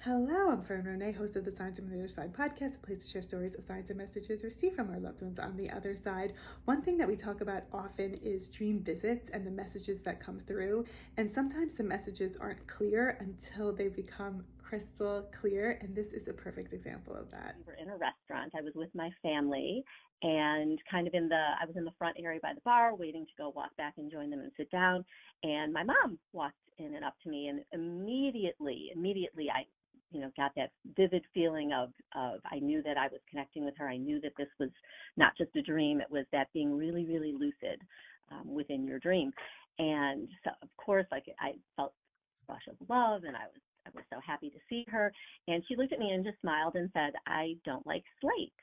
Hello, I'm Fern Renee, host of the Signs from the Other Side podcast, a place to share stories of signs and messages received from our loved ones on the other side. One thing that we talk about often is dream visits and the messages that come through. And sometimes the messages aren't clear until they become crystal clear. And this is a perfect example of that. We were in a restaurant. I was with my family and I was in the front area by the bar waiting to go walk back and join them and sit down. And my mom walked in and up to me, and immediately I got that vivid feeling of I knew that I was connecting with her. I knew that this was not just a dream. It was that being really, really lucid within your dream. And so, of course, I felt a rush of love, and I was so happy to see her. And she looked at me and just smiled and said, "I don't like slate."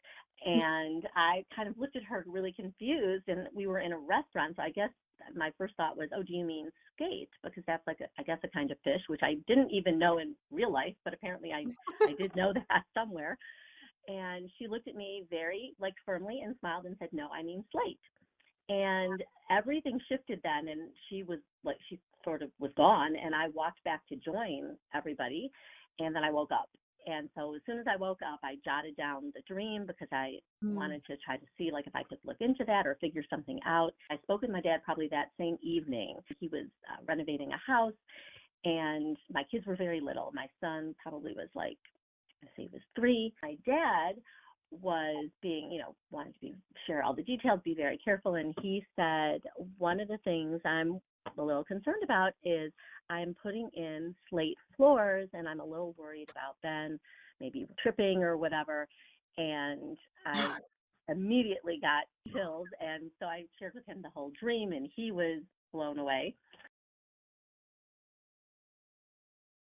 And I kind of looked at her really confused, and we were in a restaurant, so I guess my first thought was, oh, do you mean skate? Because that's I guess a kind of fish, which I didn't even know in real life, but apparently I did know that somewhere. And she looked at me very firmly and smiled and said, "No, I mean slate." And everything shifted then, and she sort of was gone, and I walked back to join everybody, and then I woke up. And so as soon as I woke up, I jotted down the dream because I wanted to try to see if I could look into that or figure something out. I spoke with my dad probably that same evening. He was renovating a house, and my kids were very little. My son probably was he was 3. My dad was wanted to share all the details, be very careful. And he said, one of the things I'm a little concerned about is I'm putting in slate floors, and I'm a little worried about then maybe tripping or whatever. And I immediately got chills. And so I shared with him the whole dream, and he was blown away.